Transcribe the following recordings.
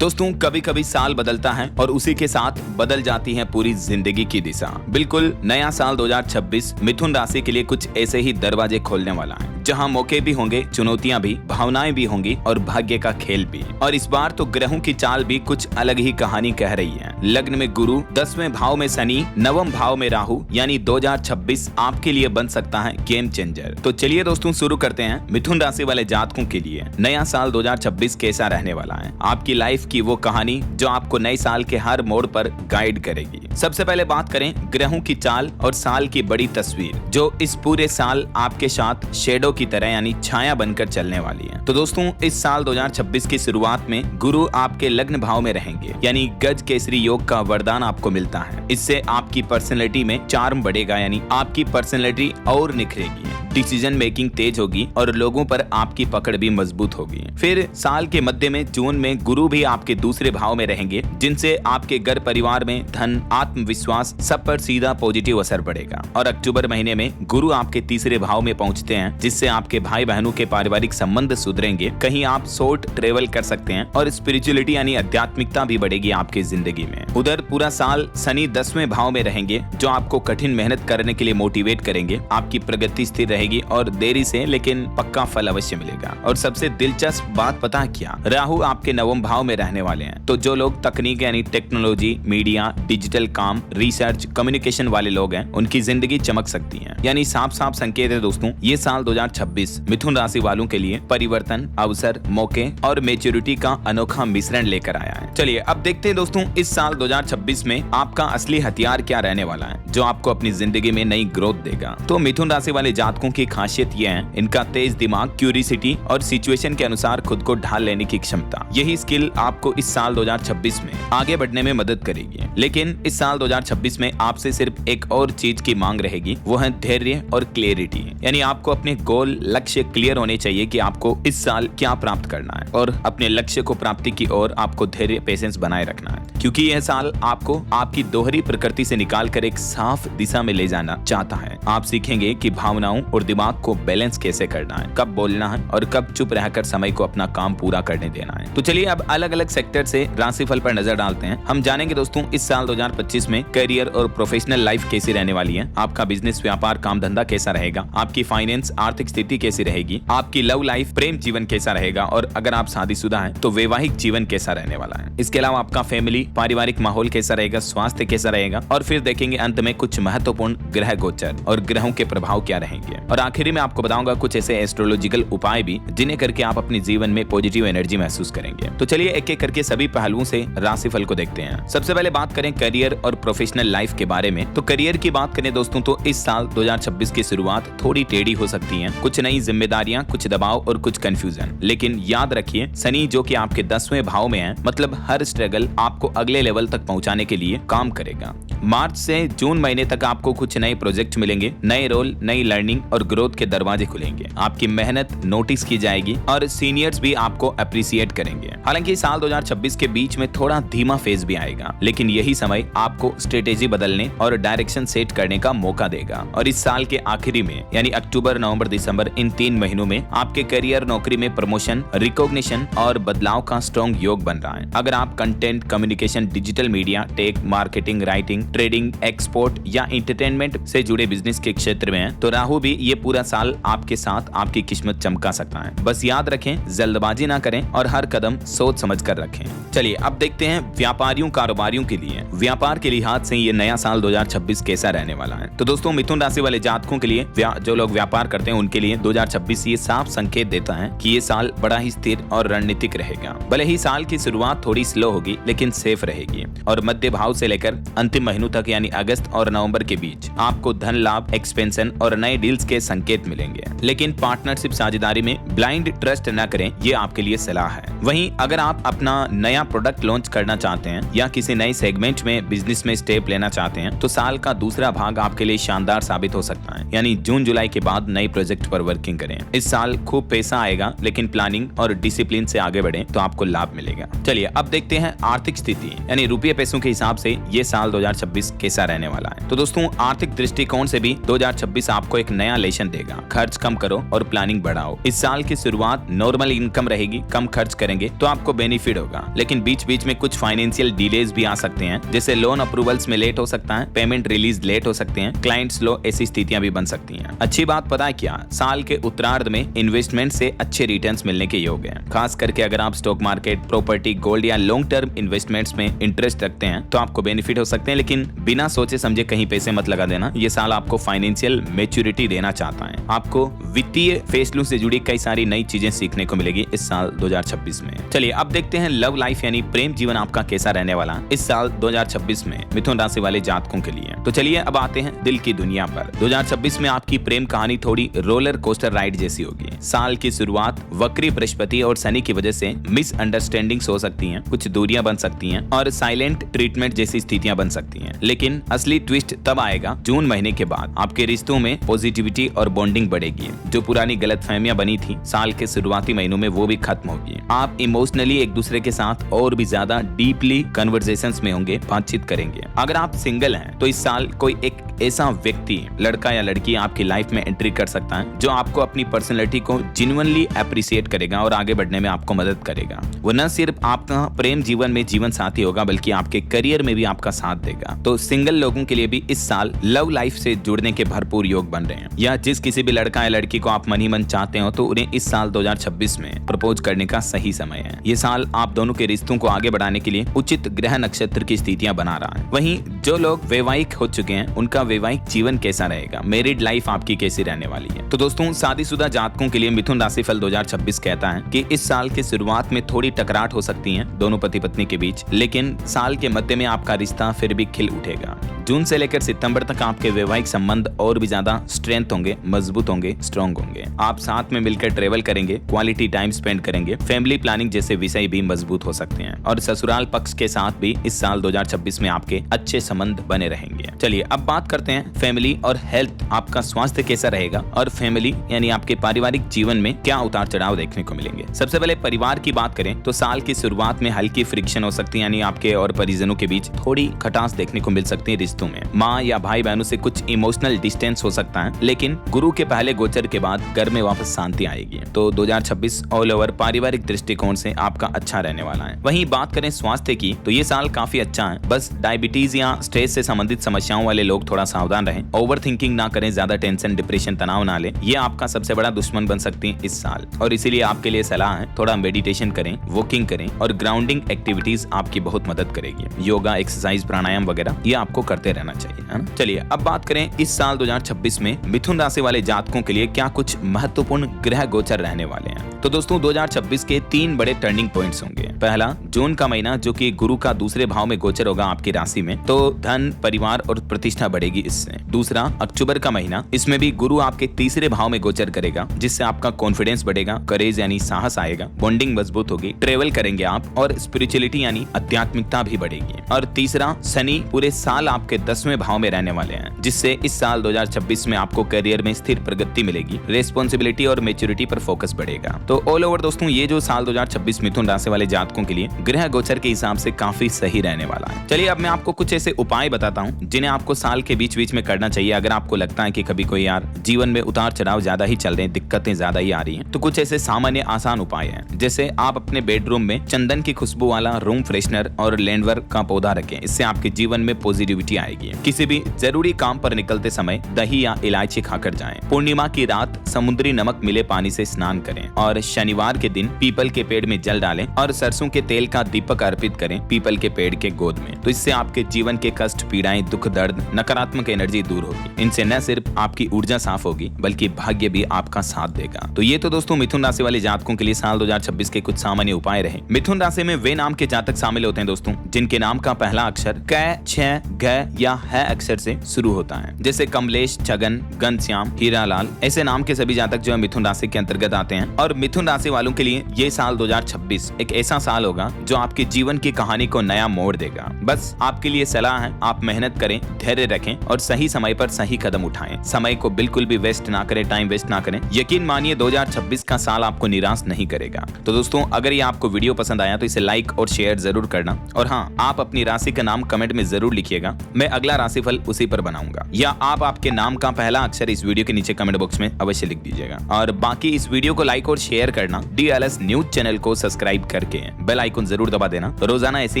दोस्तों कभी कभी साल बदलता है और उसी के साथ बदल जाती है पूरी जिंदगी की दिशा। बिल्कुल नया साल 2026 मिथुन राशि के लिए कुछ ऐसे ही दरवाजे खोलने वाला है, जहां मौके भी होंगे, चुनौतियां भी, भावनाएं भी होंगी और भाग्य का खेल भी। और इस बार तो ग्रहों की चाल भी कुछ अलग ही कहानी कह रही है। लग्न में गुरु, 10वें भाव में शनि, 9वें भाव में राहु, यानी 2026 आपके लिए बन सकता है गेम चेंजर। तो चलिए दोस्तों शुरू करते हैं मिथुन राशि वाले जातकों के लिए नया साल 2026 कैसा रहने वाला है, आपकी लाइफ की वो कहानी जो आपको नए साल के हर मोड़ पर गाइड करेगी। सबसे पहले बात करें ग्रहों की चाल और साल की बड़ी तस्वीर, जो इस पूरे साल आपके साथ शेडो की तरह यानी छाया बनकर चलने वाली है। तो दोस्तों इस साल 2026 की शुरुआत में गुरु आपके लग्न भाव में रहेंगे, यानी गज केसरी योग का वरदान आपको मिलता है। इससे आपकी पर्सनैलिटी में चार्म बढ़ेगा, यानी आपकी पर्सनैलिटी और निखरेगी, डिसीजन मेकिंग तेज होगी और लोगों पर आपकी पकड़ भी मजबूत होगी। फिर साल के मध्य में जून में गुरु भी आपके दूसरे भाव में रहेंगे, जिनसे आपके घर परिवार में धन, आत्मविश्वास सब पर सीधा पॉजिटिव असर पड़ेगा। और अक्टूबर महीने में गुरु आपके तीसरे भाव में पहुंचते हैं, जिससे आपके भाई बहनों के पारिवारिक संबंध सुधरेंगे। कहीं आप शॉर्ट ट्रेवल कर सकते हैं और स्पिरिचुअलिटी यानी आध्यात्मिकता भी बढ़ेगी आपकी जिंदगी में। उधर पूरा साल शनि 10वें भाव में रहेंगे, जो आपको कठिन मेहनत करने के लिए मोटिवेट करेंगे। आपकी प्रगति स्थिर रहेगी और देरी से लेकिन पक्का फल अवश्य मिलेगा। और सबसे दिलचस्प बात पता क्या, राहु आपके 9वें भाव में रहने वाले हैं। तो जो लोग तकनीक यानी टेक्नोलॉजी, मीडिया, डिजिटल काम, रिसर्च, कम्युनिकेशन वाले लोग हैं, उनकी जिंदगी चमक सकती है। यानी साफ साफ संकेत है दोस्तों, ये साल 2026 मिथुन राशि वालों के लिए परिवर्तन, अवसर, मौके और मेच्योरिटी का अनोखा मिश्रण लेकर आया है। चलिए अब देखते हैं दोस्तों इस साल 2026 में आपका असली हथियार क्या रहने वाला है, जो आपको अपनी जिंदगी में नई ग्रोथ देगा। तो मिथुन राशि वाले जातकों की खासियत यह है इनका तेज दिमाग, क्यूरियोसिटी और सिचुएशन के अनुसार खुद को ढाल लेने की क्षमता। यही स्किल आपको इस साल 2026 में आगे बढ़ने में मदद करेगी। लेकिन इस साल 2026 में आपसे सिर्फ एक और चीज की मांग रहेगी, वो है धैर्य और क्लियरिटी। यानी आपको अपने गोल, लक्ष्य क्लियर होने चाहिए कि आपको इस साल क्या प्राप्त करना है, और अपने लक्ष्य को प्राप्ति की ओर आपको धैर्य, पेशेंस बनाए रखना है, क्योंकि यह साल आपको आपकी दोहरी प्रकृति से निकालकर एक साफ दिशा में ले जाना चाहता है। आप सीखेंगे कि भावनाओं और दिमाग को बैलेंस कैसे करना है, कब बोलना है और कब चुप रहकर समय को अपना काम पूरा करने देना है। तो चलिए अब अलग अलग सेक्टर से राशिफल पर नजर डालते हैं। हम जानेंगे दोस्तों इस साल 2025 में करियर और प्रोफेशनल लाइफ कैसी रहने वाली है, आपका बिजनेस, व्यापार, काम धंधा कैसा रहेगा, आपकी फाइनेंस, आर्थिक स्थिति कैसी रहेगी, आपकी लव लाइफ, प्रेम जीवन कैसा रहेगा, और अगर आप शादीशुदा हैं तो वैवाहिक जीवन कैसा रहने वाला है। इसके अलावा आपका फैमिली, पारिवारिक माहौल कैसा रहेगा, स्वास्थ्य कैसा रहेगा, और फिर देखेंगे अंत में कुछ महत्वपूर्ण ग्रह गोचर और ग्रहों के प्रभाव क्या रहेंगे। और आखिरी में आपको बताऊंगा कुछ ऐसे एस्ट्रोलॉजिकल उपाय भी, जिन्हें करके आप अपने जीवन में पॉजिटिव एनर्जी महसूस करेंगे। तो चलिए एक एक करके सभी पहलुओं से राशिफल को देखते हैं। सबसे पहले बात करें करियर और प्रोफेशनल लाइफ के बारे में। तो करियर की बात करें दोस्तों तो इस साल 2026 की शुरुआत थोड़ी टेढ़ी हो सकती है। कुछ नई जिम्मेदारियां, कुछ दबाव और कुछ कंफ्यूजन। लेकिन याद रखिए शनि जो कि आपके 10वें भाव में है, मतलब हर स्ट्रगल आपको अगले लेवल तक पहुंचाने के लिए काम करेगा। मार्च से जून महीने तक आपको कुछ नए प्रोजेक्ट मिलेंगे, नए रोल, नई लर्निंग और ग्रोथ के दरवाजे खुलेंगे। आपकी मेहनत नोटिस की जाएगी और सीनियर्स भी आपको अप्रिशिएट करेंगे। हालांकि साल 2026 के बीच में थोड़ा धीमा फेज भी आएगा, लेकिन यही समय आपको स्ट्रेटेजी बदलने और डायरेक्शन सेट करने का मौका देगा। और इस साल के आखिरी में यानी अक्टूबर, नवंबर, दिसंबर, इन 3 महीनों में आपके करियर, नौकरी में प्रमोशन, रिकॉग्निशन और बदलाव का स्ट्रॉन्ग योग बन रहा है। अगर आप content, communication, digital media, tech, marketing, writing, trading, export या एंटरटेनमेंट से जुड़े बिजनेस के क्षेत्र में हैं, तो राहु भी ये पूरा साल आपके साथ आपकी किस्मत चमका सकता है। बस याद रखें, जल्दबाजी ना करें और हर कदम सोच समझ कर रखें। चलिए अब देखते हैं व्यापारियों, कारोबारियों के लिए व्यापार के लिहाज से ये नया साल 2026 कैसा रहने वाला है। तो दोस्तों मिथुन राशि वाले जातकों के लिए, जो लोग व्यापार करते हैं उनके लिए 2026 ये साफ संकेत देता है कि ये साल बड़ा ही स्थिर और रणनीतिक रहेगा। भले ही साल की शुरुआत थोड़ी स्लो होगी, लेकिन सेफ रहेगी। और मध्य भाव से लेकर अंतिम महीनों तक यानी अगस्त और नवंबर के बीच आपको धन लाभ, एक्सपेंशन और नए डील्स के संकेत मिलेंगे। लेकिन पार्टनरशिप, साझेदारी में ब्लाइंड ट्रस्ट न करें, ये आपके लिए सलाह है। वहीं अगर आप अपना नया प्रोडक्ट लॉन्च करना चाहते हैं या किसी नए सेगमेंट में बिजनेस में स्टेप लेना चाहते हैं, तो साल का दूसरा भाग आपके लिए शानदार साबित हो सकता है। यानी जून जुलाई के बाद नए प्रोजेक्ट पर वर्किंग करें। इस साल खूब पैसा आएगा, लेकिन प्लानिंग और डिसिप्लिन से आगे बढ़ें तो आपको लाभ मिलेगा। चलिए अब देखते हैं आर्थिक स्थिति, यानी रुपये पैसों के हिसाब से ये साल 2026 कैसा रहने वाला है। तो दोस्तों आर्थिक दृष्टिकोण से भी 2026 आपको एक नया मोटिवेशन देगा। खर्च कम करो और प्लानिंग बढ़ाओ। इस साल की शुरुआत नॉर्मल इनकम रहेगी, कम खर्च करेंगे तो आपको बेनिफिट होगा, लेकिन बीच बीच में कुछ फाइनेंशियल डिलेज भी आ सकते हैं, जैसे लोन अप्रूवल्स में लेट हो सकता है, पेमेंट रिलीज लेट हो सकते हैं, क्लाइंट्स लो, ऐसी स्थितियां भी बन सकती हैं। अच्छी बात पता है क्या, साल के उत्तरार्ध में इन्वेस्टमेंट से अच्छे रिटर्न्स मिलने के योग हैं। खास करके अगर आप स्टॉक मार्केट, प्रॉपर्टी, गोल्ड या लॉन्ग टर्म इन्वेस्टमेंट्स में इंटरेस्ट रखते हैं तो आपको बेनिफिट हो सकते हैं, लेकिन बिना सोचे समझे कहीं पैसे मत लगा देना। ये साल आपको फाइनेंशियल मैच्योरिटी देना चाहता है। आपको वित्तीय फैसलों से जुड़ी कई सारी नई चीजें सीखने को मिलेगी इस साल 2026 में। चलिए अब देखते हैं लव लाइफ यानी प्रेम जीवन आपका कैसा रहने वाला है इस साल 2026 में मिथुन राशि वाले जातकों के लिए। तो चलिए अब आते हैं दिल की दुनिया पर। 2026 में आपकी प्रेम कहानी थोड़ी रोलर कोस्टर राइड जैसी होगी। साल की शुरुआत वक्री बृहस्पति और शनि की वजह से मिसअंडरस्टैंडिंग्स हो सकती हैं, कुछ दूरियां बन सकती हैं और साइलेंट ट्रीटमेंट जैसी स्थितियां बन सकती हैं, लेकिन असली ट्विस्ट तब आएगा जून महीने के बाद। आपके रिश्तों में पॉजिटिविटी और बॉन्डिंग बढ़ेगी। जो पुरानी गलतफहमियां बनी थी साल के शुरुआती महीनों में वो भी खत्म होगी। आप इमोशनली एक दूसरे के साथ और भी ज्यादा डीपली कन्वर्सेशंस में होंगे, बातचीत करेंगे। अगर आप सिंगल हैं तो इस साल कोई एक ऐसा व्यक्ति, लड़का या लड़की आपकी लाइफ में एंट्री कर सकता है जो आपको अपनी पर्सनैलिटी को जेन्युइनली अप्रिशिएट करेगा और आगे बढ़ने में आपको मदद करेगा। वो न सिर्फ आपका प्रेम जीवन में जीवन साथी होगा बल्कि आपके करियर में भी आपका साथ देगा। तो सिंगल लोगों के लिए भी इस साल लव लाइफ से जुड़ने के भरपूर योग बन रहे हैं। या जिस किसी भी लड़का या लड़की को आप मन ही मन चाहते हो तो उन्हें इस साल 2026 में प्रपोज करने का सही समय है। ये साल आप दोनों के रिश्तों को आगे बढ़ाने के लिए उचित ग्रह नक्षत्र की स्थितियां बना रहा है। वहीं जो लोग वैवाहिक हो चुके हैं उनका वैवाहिक जीवन कैसा रहेगा, मैरिड लाइफ आपकी कैसी रहने वाली है। तो दोस्तों शादीशुदा जातकों के लिए मिथुन राशिफल 2026 कहता है कि इस साल की शुरुआत में थोड़ी टकराट हो सकती है दोनों पति पत्नी के बीच, लेकिन साल के मध्य में आपका रिश्ता फिर भी खिल उठेगा। जून से लेकर सितंबर तक आपके वैवाहिक संबंध और भी ज्यादा स्ट्रेंथ होंगे, मजबूत होंगे, स्ट्रॉन्ग होंगे। आप साथ में मिलकर ट्रेवल करेंगे, क्वालिटी टाइम स्पेंड करेंगे, फैमिली प्लानिंग जैसे विषय भी मजबूत हो सकते हैं और ससुराल पक्ष के साथ भी इस साल 2026 में आपके अच्छे संबंध बने रहेंगे। चलिए अब बात करते हैं फैमिली और हेल्थ, आपका स्वास्थ्य कैसा रहेगा और फैमिली यानी आपके पारिवारिक जीवन में क्या उतार चढ़ाव देखने को मिलेंगे। सबसे पहले परिवार की बात करें तो साल की शुरुआत में हल्की फ्रिक्शन हो सकती है, यानी आपके और परिजनों के बीच थोड़ी खटास देखने को मिल सकती है रिश्तों में। माँ या भाई बहनों से कुछ इमोशनल डिस्टेंस हो सकता है, लेकिन गुरु के पहले गोचर के बाद घर में वापस शांति आएगी। तो 2026 ऑल ओवर पारिवारिक दृष्टिकोण से आपका अच्छा रहने वाला है। वहीं बात करें स्वास्थ्य की तो ये साल काफी अच्छा है, बस डायबिटीज या स्ट्रेस से संबंधित समस्याओं वाले लोग थोड़ा सावधान रहें, ओवर थिंकिंग ना करें, ज्यादा टेंशन, डिप्रेशन, तनाव ना लें, ये आपका सबसे बड़ा दुश्मन बन सकती है इस साल। और इसीलिए आपके लिए सलाह है थोड़ा मेडिटेशन करें, वॉकिंग करें और ग्राउंडिंग एक्टिविटीज आपकी बहुत मदद करेगी। योगा, एक्सरसाइज, प्राणायाम वगैरह ये आपको करते रहना चाहिए, है ना। चलिए अब बात करें इस साल 2026 में मिथुन राशि वाले जातकों के लिए क्या कुछ महत्वपूर्ण ग्रह गोचर रहने वाले हैं। तो दोस्तों 2026 के 3 बड़े टर्निंग पॉइंट्स होंगे। पहला, जून का महीना जो कि गुरु का दूसरे भाव में गोचर होगा आपकी राशि में, तो धन, परिवार और प्रतिष्ठा बढ़ेगी इससे। दूसरा, अक्टूबर का महीना, इसमें भी गुरु आपके तीसरे भाव में गोचर करेगा जिससे आपका कॉन्फिडेंस बढ़ेगा, करेज यानी साहस आएगा, बॉन्डिंग मजबूत होगी, ट्रेवल करेंगे आप और स्पिरिचुअलिटी यानी आध्यात्मिकता भी बढ़ेगी। और तीसरा, शनि पूरे साल आपके 10वें भाव में रहने वाले हैं जिससे इस साल 2026 में आपको करियर में स्थिर प्रगति मिलेगी, रेस्पॉन्सिबिलिटी और मेच्योरिटी पर फोकस बढ़ेगा। तो ऑल ओवर दोस्तों ये जो साल 2026 मिथुन राशि वाले जातकों के लिए ग्रह गोचर के हिसाब से काफी सही रहने वाला है। चलिए अब मैं आपको कुछ ऐसे उपाय बताता हूँ जिन्हें आपको साल के बीच बीच में करना चाहिए। अगर आपको लगता है कि कभी कोई यार जीवन में उतार चढ़ाव ज्यादा ही चल रहे हैं, दिक्कतें ज्यादा ही आ रही हैं, तो कुछ ऐसे सामान्य आसान उपाय हैं। जैसे आप अपने बेडरूम में चंदन की खुशबू वाला रूम फ्रेशनर और लैंडवर्क का पौधा रखें, इससे आपके जीवन में पॉजिटिविटी आएगी। किसी भी जरूरी काम पर निकलते समय दही या इलायची खाकर जाएं। पूर्णिमा की रात समुद्री नमक मिले पानी से स्नान करें और शनिवार के दिन पीपल के पेड़ में जल डालें और सरसों के तेल का दीपक अर्पित करें पीपल के पेड़ के गोद में। तो इससे आपके जीवन के कष्ट, पीड़ाएं, दुख, दर्द, नकारात्मक एनर्जी दूर होगी। इनसे न सिर्फ आपकी ऊर्जा साफ होगी बल्कि भाग्य भी आपका साथ देगा। तो ये तो दोस्तों मिथुन राशि वाले जातकों के लिए साल 2026 के कुछ सामान्य उपाय रहे। मिथुन राशि में वे नाम के जातक शामिल होते हैं दोस्तों जिनके नाम का पहला अक्षर क, छ, ग या ह अक्षर से शुरू होता है, जैसे कमलेश, छगन, घनश्याम, हीरालाल। ऐसे नाम के सभी जातक जो है मिथुन राशि के अंतर्गत आते हैं। और मिथुन राशि वालों के लिए ये साल 2026 एक ऐसा साल होगा जो आपके जीवन की कहानी को नया मोड़ देगा। बस आपके लिए सलाह है, आप मेहनत करें, धैर्य रखें और सही समय पर सही कदम उठाएं। समय को बिल्कुल भी वेस्ट ना करें, टाइम वेस्ट ना करें। यकीन मानिए 2026 का साल आपको निराश नहीं करेगा। तो दोस्तों अगर ये आपको वीडियो पसंद आया तो इसे लाइक और शेयर जरूर करना। और हाँ, आप अपनी राशि का नाम कमेंट में जरूर लिखिएगा। मैं अगला राशिफल उसी पर बनाऊंगा, या आप आपके नाम का पहला अक्षर इस वीडियो के नीचे कमेंट बॉक्स में अवश्य लिख दीजिएगा। और बाकी इस वीडियो को लाइक और शेयर करना, DLS न्यूज चैनल को सब्सक्राइब करके बेल आइकन जरूर दबा देना रोजाना ऐसी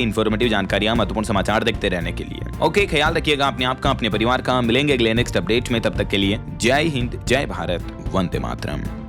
इन्फॉर्मेटिव जानकारियां, महत्वपूर्ण समाचार देखते रहने के लिए। ओके, ख्याल रखिएगा अपने आप का, अपने परिवार का। मिलेंगे अगले नेक्स्ट अपडेट में, तब तक के लिए जय हिंद, जय भारत, वंदे मातरम।